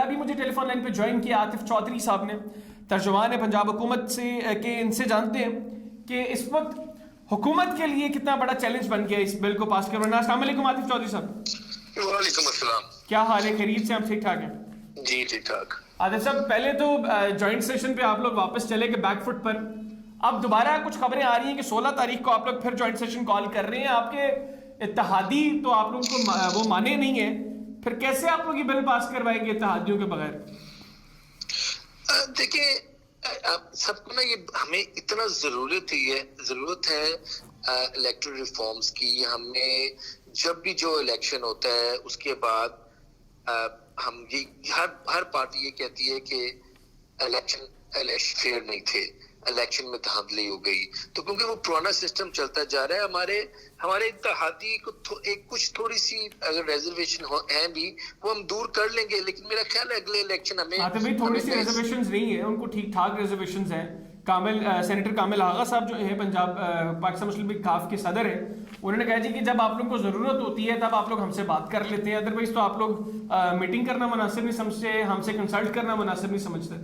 अभी मुझे telephone line पे ज्वाइन किया आतिफ चौधरी साहब ने, तर्जुमान है पंजाब हुकूमत से के इनसे जानते हैं कि इस वक्त हुकूमत के लिए कितना बड़ा चैलेंज बन गया इस बिल को पास करवाना। अस्सलाम वालेकुम आतिफ चौधरी साहब। वालेकुम अस्सलाम। क्या हाल है, खैरियत से? आप ठीक ठाक हैं? जी ठीक ठाक। आतिफ साहब, पहले तो ज्वाइंट सेशन पे आप लोग वापस चले गए बैकफुट पर, अब दोबारा कुछ खबरें आ रही हैं कि 16 तारीख को आप लोग फिर ज्वाइंट सेशन कॉल कर रहे हैं। आपके इत्तेहादी तो आप लोगों को वो माने नहीं है, फिर कैसे आप लोग ये बिल पास करवाएंगे इत्तेहादियों के बगैर? देखिए, सबको ना ये हमें इतना जरूरत है इलेक्टोरल रिफॉर्म्स की। हमें जब भी जो इलेक्शन होता है उसके बाद हम ये हर पार्टी ये कहती है कि इलेक्शन फेयर नहीं थे, इलेक्शन में धांधली हो गई। तो क्योंकि वो पुराना सिस्टम चलता जा रहा है, हमारे इत्तेहादी को एक कुछ थोड़ी सी अगर रेजर्वेशन है भी वो हम दूर कर लेंगे, लेकिन मेरा ख्याल है अगले इलेक्शन हमें थोड़ी सी रिजर्वेशंस नहीं है, उनको ठीक ठाक रिजर्वेशंस हैं। सेनेटर कामिल आगा साहब जो है पंजाब पाकिस्तान मुस्लिम लीग काफ के सदर हैं, उन्होंने कहा जी कि जब आप लोग को जरूरत होती है तब आप लोग हमसे बात कर लेते हैं, अदरवाइज तो आप लोग मीटिंग करना मुनासिब नहीं समझते, हमसे कंसल्ट करना मुनासिब नहीं समझते।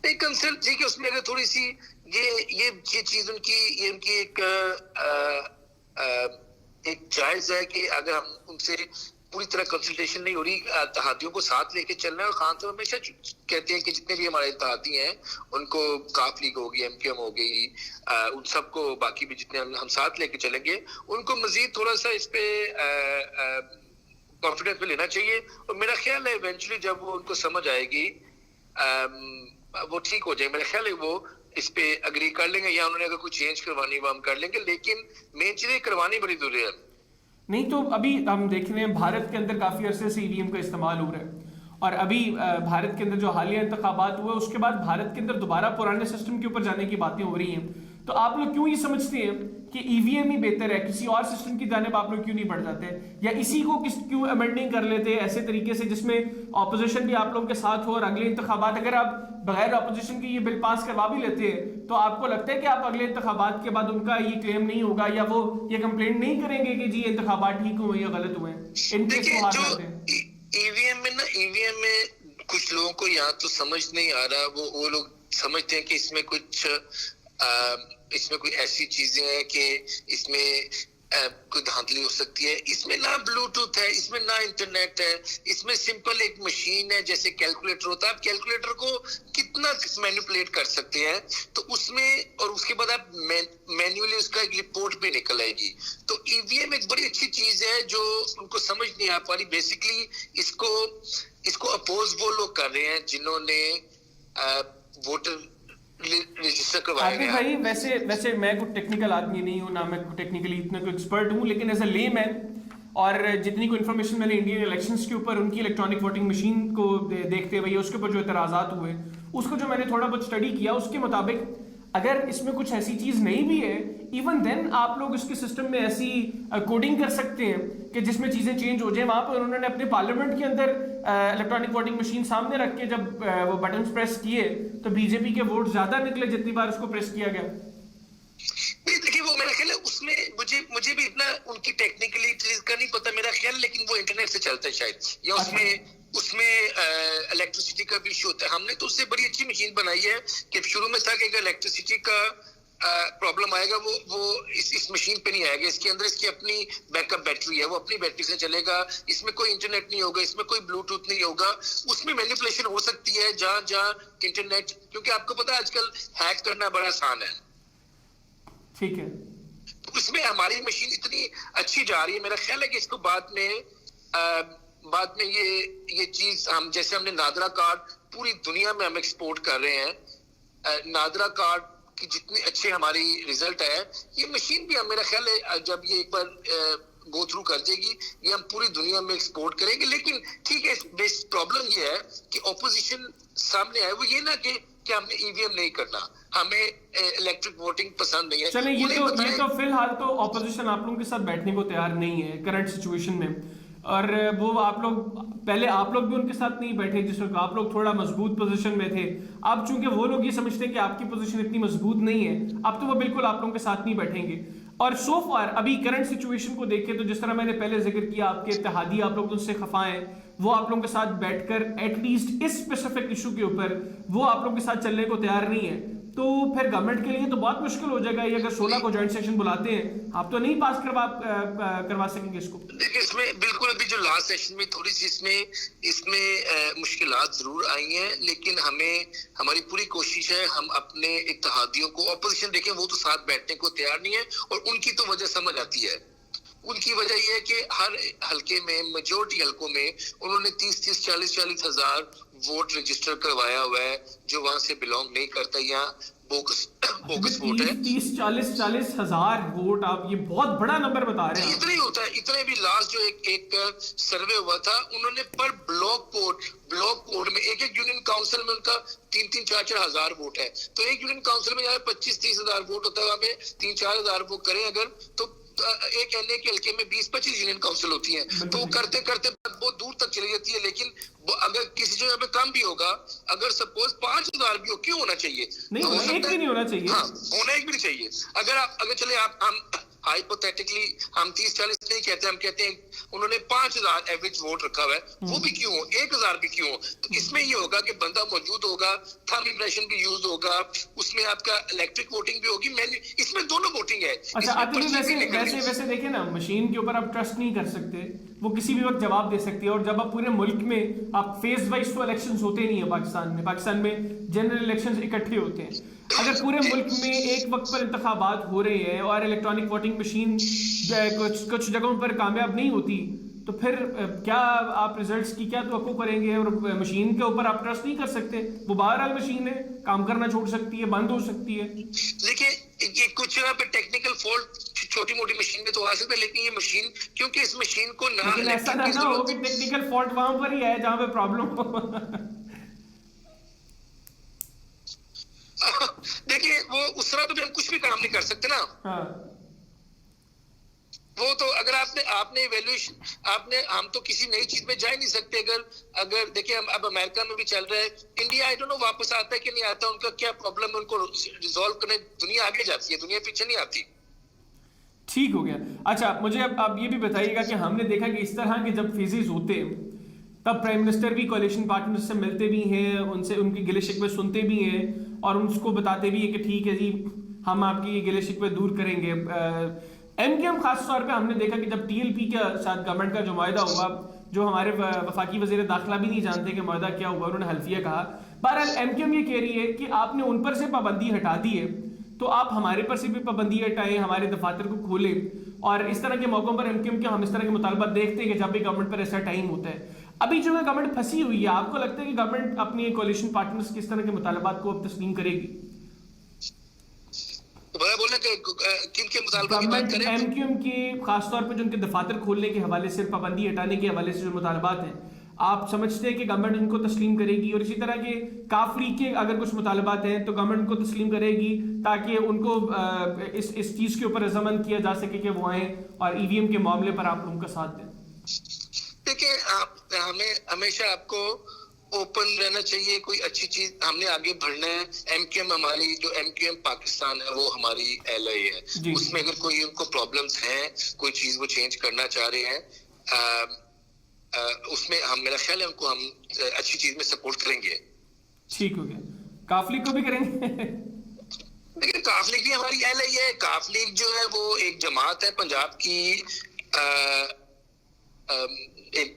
नहीं, कंसल्ट ठीक है, उसमें अगर थोड़ी सी ये चीज उनकी एक जायज है कि अगर हम उनसे पूरी तरह कंसल्टेशन नहीं हो रही, इत्तेहादियों को साथ लेके चलना है। और खान साहब हमेशा कहते हैं कि जितने भी हमारे इत्तेहादी हैं उनको काफ लीग होगी, एमकेएम हो गई, उन सबको बाकी भी जितने हम साथ लेके चलेंगे, उनको मजीद थोड़ा सा इस पे कॉन्फिडेंस में लेना चाहिए। और मेरा ख्याल है इवेंचुअली जब वो उनको समझ आएगी वो ठीक हो जाए। मेरा ख्याल है वो इस पे अग्री कर लेंगे, या उन्होंने अगर कोई चेंज करवानी वो हम कर लेंगे, लेकिन मेन चीजें करवानी बड़ी जरूरी है। नहीं तो अभी हम देख रहे हैं भारत के अंदर काफी अरसे से ईवीएम का इस्तेमाल हो रहा है, और अभी भारत के अंदर जो हालिया इंतखाबात हुए उसके बाद भारत के अंदर दोबारा पुराने सिस्टम के ऊपर जाने की बातें हो रही हैं। तो आप लोग क्यों ये समझते हैं कि ईवीएम ही बेहतर है, किसी और सिस्टम की जानिब आप लोग क्यों नहीं बढ़ जाते, या इसी को क्यों अमेंडिंग कर लेते ऐसे तरीके से जिसमें ऑपोजिशन भी आप लोगों के साथ हो, और अगले इंतखाबात अगर आप बगैर ऑपोजिशन के ये बिल पास करवा भी लेते हैं तो आपको लगता है कि आप अगले इंतखाबात के बाद उनका ये क्लेम नहीं होगा, या वो ये कंप्लेंट नहीं करेंगे कि जी इंतखाबात ठीक हुए या गलत हुए? ईवीएम में कुछ लोगों को यहाँ तो समझ नहीं आ रहा, वो लोग समझते हैं कि इसमें कोई ऐसी चीजें हैं कि इसमें कोई धांधली हो सकती है। इसमें ना ब्लूटूथ है, इसमें ना इंटरनेट है, इसमें सिंपल एक मशीन है जैसे कैलकुलेटर होता है। आप कैलकुलेटर को कितना मैनिपुलेट कर सकते हैं, तो उसमें और उसके बाद आप मैन्युअली उसका एक रिपोर्ट भी निकल आएगी। तो ईवीएम एक बड़ी अच्छी चीज है जो उनको समझ नहीं आ पा रही। बेसिकली इसको अपोज वो लोग कर रहे हैं जिन्होंने वोटर रजिस्टर करवाया गया। भाई वैसे मैं कोई टेक्निकल आदमी नहीं हूँ, ना मैं टेक्निकली इतना कोई एक्सपर्ट हूँ, लेकिन एज अ लेमैन और जितनी कोई इन्फॉर्मेशन मैंने इंडियन इलेक्शंस के ऊपर उनकी इलेक्ट्रॉनिक वोटिंग मशीन को देखते हुए उसके ऊपर जो एतराज़ात हुए उसको जो मैंने थोड़ा बहुत स्टडी किया, उसके मुताबिक अगर इसमें कुछ ऐसी चीज नहीं भी है, इवन देन आप लोग इसके सिस्टम में ऐसी कोडिंग कर सकते हैं कि जिसमें चीजें चेंज हो जाए। वहां पर उन्होंने अपने पार्लियामेंट के अंदर इलेक्ट्रॉनिक वोटिंग मशीन सामने रख के जब वो बटन प्रेस किए तो बीजेपी के वोट ज्यादा निकले जितनी बार उसको प्रेस किया गया। देखिए, वो मेरा ख्याल है उसमें मुझे भी इतना उनकी टेक्निकली चीज का नहीं पता मेरा ख्याल, लेकिन वो इंटरनेट से चलता है शायद, या उसमें इलेक्ट्रिसिटी का भी इशू होता है। हमने तो उससे बड़ी अच्छी मशीन बनाई है कि शुरू में था कि इलेक्ट्रिसिटी का प्रॉब्लम आएगा वो इस मशीन पे नहीं आएगा। इसके अंदर इसकी अपनी बैकअप बैटरी है, वो अपनी बैटरी से चलेगा। इसमें कोई इंटरनेट नहीं होगा, इसमें कोई ब्लूटूथ नहीं होगा। उसमें मैनिपुलेशन हो सकती है जहां इंटरनेट, क्योंकि आपको पता है आजकल हैक करना बड़ा आसान है। ठीक है, तो इसमें हमारी मशीन इतनी अच्छी जा रही है, मेरा ख्याल है कि इसको बाद में ये चीज जैसे हमने नादरा कार्ड पूरी दुनिया में हम एक्सपोर्ट कर रहे हैं। नादरा कार्ड की जितनी अच्छे हमारी रिजल्ट है, ये मशीन भी मेरा ख्याल है जब ये एक बार गो थ्रू कर देगी ये हम पूरी दुनिया में एक्सपोर्ट करेंगे। लेकिन ठीक है, बेस्ट प्रॉब्लम ये है कि ऑपोजिशन सामने आए, वो ये ना कि हमने ईवीएम नहीं करना, हमें इलेक्ट्रिक वोटिंग पसंद नहीं है। चलिए, ये तो फिलहाल तो ऑपोजिशन आप लोगों के साथ बैठने को तैयार नहीं है करंट सिचुएशन में, और वो आप लोग भी उनके साथ नहीं बैठे जिस वक्त आप लोग थोड़ा मजबूत पोजीशन में थे। अब चूंकि वो लोग ये समझते हैं कि आपकी पोजीशन इतनी मजबूत नहीं है, अब तो वो बिल्कुल आप लोगों के साथ नहीं बैठेंगे। और सो फार अभी करंट सिचुएशन को देखें तो जिस तरह मैंने पहले जिक्र किया, आपके इत्तेहादी आप लोग उनसे खफा हैं, वो आप लोगों के साथ बैठकर एटलीस्ट इस स्पेसिफिक इशू के ऊपर वो आप लोगों के साथ चलने को तैयार नहीं है, तो फिर गवर्नमेंट के लिए तो बहुत मुश्किल हो जाएगा। ये अगर 16 को जॉइंट सेशन बुलाते हैं, आप तो नहीं पास करवा सकेंगे इसको। देखिए इसमें बिल्कुल अभी जो लास्ट सेशन में थोड़ी सी इसमें मुश्किलात जरूर आई हैं, लेकिन हमारी पूरी कोशिश है हम अपने इत्तेहादियों को, ऑपोजिशन देखें वो तो साथ बैठने को तैयार नहीं है और उनकी तो वजह समझ आती है। उनकी वजह यह है कि हर हलके में, मेजोरिटी हलकों में उन्होंने 30-30, 40-40 हजार वोट रजिस्टर करवाया हुआ है जो वहां से बिलोंग नहीं करता, या बोगस वोट है। 30-40 हजार वोट, आप ये बहुत बड़ा नंबर बता रहे हैं। इतना ही होता है, इतने भी लास्ट जो एक सर्वे हुआ था, उन्होंने पर ब्लॉक कोड में एक यूनियन काउंसिल में उनका 3-3, 4-4 हजार वोट है। तो एक यूनियन काउंसिल में 25-30 हजार वोट होता है, वहां पे 3-4 हजार वो करें अगर, तो एक एनए के हल्के में 20-25 यूनियन काउंसिल होती हैं, तो करते करते बहुत दूर तक चली जाती है। लेकिन अगर किसी जगह पे कम भी होगा, अगर सपोज 5,000 भी हो, क्यों होना चाहिए? नहीं, तो एक भी नहीं होना चाहिए। हाँ, होना एक भी नहीं चाहिए। अगर चले हम हाइपोथेटिकली हम 30-40 नहीं कहते, हम कहते हैं उन्होंने 5,000 एवरेज वोट रखा हुआ है, वो भी क्यों हो, 1,000 भी क्यों हो? तो इसमें ये होगा कि बंदा मौजूद होगा, थंब इंप्रेशन भी यूज होगा, उसमें आपका इलेक्ट्रिक वोटिंग भी होगी, इसमें दोनों वोटिंग है। अच्छा, वैसे देखिए ना, मशीन के ऊपर आप ट्रस्ट नहीं कर सकते, वो किसी भी वक्त जवाब दे सकती है। और जब आप पूरे मुल्क में आप फेज वाइज तो इलेक्शंस होते नहीं है पाकिस्तान में जनरल इलेक्शंस इकट्ठे होते हैं। अगर पूरे मुल्क में एक वक्त पर इंतखाबात हो रहे हैं और इलेक्ट्रॉनिक वोटिंग मशीन कुछ जगहों पर कामयाब नहीं होती, तो फिर क्या आप रिजल्ट्स की क्या तवक्को करेंगे? और मशीन के ऊपर आप ट्रस्ट नहीं कर सकते, वो बहरहाल मशीन है, काम करना छोड़ सकती है, बंद हो सकती है। देखिए ये कुछ जगह पे टेक्निकल फॉल्ट छोटी मोटी मशीन में तो आ सकता है, लेकिन ये मशीन, क्योंकि इस मशीन को ऐसा ना हो कि टेक्निकल फॉल्ट वहां पर ही है जहां पे प्रॉब्लम हो। देखिए वो उस तरह तो हम कुछ भी काम नहीं कर सकते ना। हाँ। वो तो अगर आपने इवैल्यूएशन हम तो किसी नई चीज में जा ही नहीं सकते। अगर देखिए हम अब अमेरिका में भी चल रहा है, इंडिया आई डोंट नो वापस आता है कि नहीं आता, उनका क्या प्रॉब्लम है, उनको रिजॉल्व करने दुनिया आगे जाती है, दुनिया पीछे नहीं आती। ठीक हो गया। अच्छा, मुझे अब ये भी बताइएगा कि हमने देखा कि इस तरह के जब फेजेस होते हैं तब प्राइम मिनिस्टर भी कोalition पार्टनर्स से मिलते भी हैं, उनसे उनकी गिले शिकवे सुनते भी हैं और उनको बताते भी हैं कि ठीक है जी, हम आपकी ये गिले शिकवे दूर करेंगे। एमकेएम खास तौर पे हमने देखा कि जब टीएलपी के साथ गवर्नमेंट का जो मुआहदा हुआ, जो हमारे वफाकी वजीर दाखिला भी नहीं जानते कि मुआहदा क्या हुआ, उन्होंने हल्फिया कहा। बहरहाल एमकेएम ये कह रही है कि आपने उन पर से पाबंदी हटा दी है, तो आप हमारे पर से भी पाबंदी हटाएं, हमारे दफातर को खोलें। और इस तरह के मौकों पर एमकेएम के हम इस तरह के मुतालबा देखते हैं कि जब भी गवर्नमेंट पर ऐसा टाइम होता है। अभी जो है गवर्नमेंट फंसी हुई है, आपको लगता है कि गवर्नमेंट अपनी कोalition पार्टनर्स किस तरह के मुतालबात को अब तस्लीम करेगी? गवर्नमेंट एमक्यूएम की खासतौर पर जो उनके दफातर खोलने के हवाले से, पाबंदी हटाने के हवाले से जो मुतालबात हैं, आप समझते हैं कि गवर्नमेंट इनको तस्लीम करेगी? और इसी तरह के काफरी के अगर कुछ मुतालबात हैं तो गवर्नमेंट उनको तस्लीम करेगी ताकि उनको इस चीज के ऊपर रजामंद किया जा सके कि वो आए और ईवीएम के मामले पर आप उनका साथ दें? देखिए हमें हमेशा आपको ओपन रहना चाहिए। कोई अच्छी चीज हमने आगे बढ़ना है। एमक्यूएम हमारी जो एमक्यूएम पाकिस्तान है वो हमारी एलआई है, उसमें अगर कोई उनको प्रॉब्लम्स हैं, कोई चीज वो चेंज करना चाह रहे हैं, उसमें मेरा ख्याल है उनको हम अच्छी चीज में सपोर्ट करेंगे। ठीक हो गया। काफ लीग को भी करेंगे? लेकिन काफ लीग भी हमारी एलआई है। काफ लीग जो है वो एक जमात है पंजाब की, एक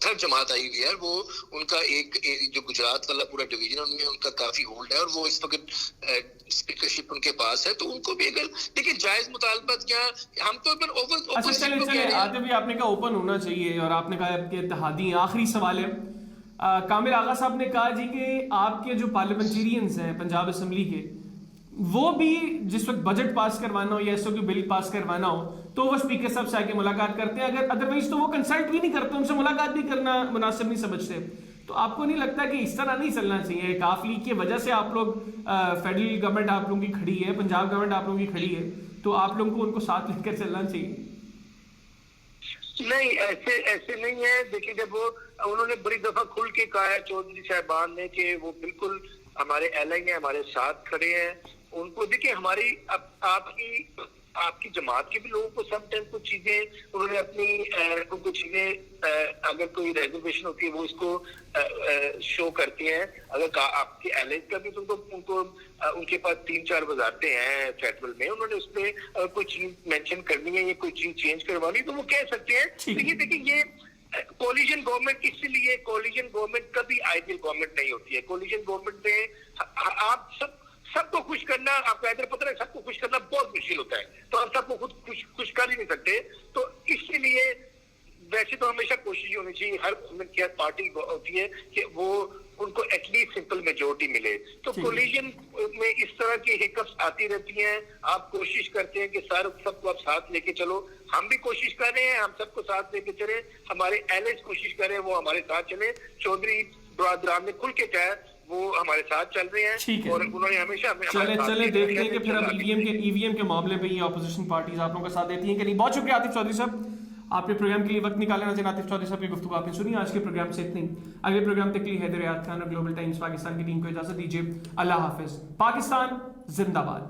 थर्ड जमात आई हुई है। वो उनका एक जो गुजरात वाला पूरा डिवीजन उनमें उनका काफी होल्ड है और वो इस वक्त स्पीकरशिप उनके पास है। तो उनको भी अगर देखिए जायज मुतालबात क्या, हम तो आते भी आपने कहा ओपन होना चाहिए और आपने कहा आपके इत्तेहादी। आखिरी सवाल है, कामिल आगा साहब ने कहा जी कि आपके जो पार्लियामेंटेरियंस हैं पंजाब असम्बली के, वो भी जिस वक्त बजट पास करवाना हो या ऐसा कोई बिल पास करवाना हो तो वो स्पीकर साहब से आके मुलाकात करते हैं, अगर अदरवाइज तो वो कंसल्ट भी नहीं करते, उनसे मुलाकात भी करना मुनासिब नहीं समझते। तो आपको नहीं लगता कि इस तरह नहीं चलना चाहिए? काफ लीग की वजह से आप लोग, फेडरल गवर्नमेंट आप लोगों की खड़ी है, पंजाब गवर्नमेंट आप लोगों की खड़ी है, तो आप लोगों को उनको साथ लेकर चलना चाहिए। नहीं, ऐसे नहीं है। देखिए जब वो उन्होंने बड़ी दफा खुल के कहा है चौधरी साहबान ने कि वो बिल्कुल हमारे एलआई हैं, हमारे साथ खड़े हैं, उनको देखिए हमारी आपकी जमात के भी लोगों को समटाइम कुछ चीजें उन्होंने अपनी उनको चीजें अगर कोई रेजर्वेशन होती है वो इसको शो करती हैं। अगर आपके एलएच का भी तो उनको उनके पास 3-4 वजारतें हैं फेडरल में, उन्होंने उसमें कोई चीज मेंशन करनी है या कोई चीज चेंज करवानी तो वो कह सकते हैं। देखिए ये कोलिजन गवर्नमेंट, इसलिए कोलिजन गवर्नमेंट कभी आइडियल गवर्नमेंट नहीं होती है। कोलिजन गवर्नमेंट में आप सबको खुश करना, आपको इधर पता है सबको खुश करना बहुत मुश्किल होता है, तो हम सबको खुद खुश कर ही नहीं सकते। तो इसलिए वैसे तो हमेशा कोशिश होनी चाहिए, हर पार्टी होती है कि वो उनको एटलीस्ट सिंपल मेजोरिटी मिले। तो कोलिजन में इस तरह की हिकअप्स आती रहती हैं। आप कोशिश करते हैं कि सबको आप साथ लेके चलो, हम भी कोशिश कर रहे हैं, हम सबको साथ लेके चले, हमारे एलएस कोशिश करें वो हमारे साथ चले। चौधरी बरादरान ने खुल के कहा वो हमारे साथ चल रहे हैं और उन्होंने हमेशा चले देखते हैं कि फिर अब ईवीएम के मामले पे ये ऑपोजिशन पार्टीज आप लोगों का साथ देती हैं कि नहीं। बहुत शुक्रिया आतिफ चौधरी साहब, आपने प्रोग्राम के लिए वक्त निकाला। नाज़रीन, आतिफ चौधरी साहब की गुफ्तगू आपने सुनी। आज के प्रोग्राम से इतनी। अगले प्रोग्राम तक के लिए हैदर याद खान और ग्लोबल टाइम्स पाकिस्तान की टीम को इजाजत दीजिए। अल्लाह हाफिज। पाकिस्तान जिंदाबाद।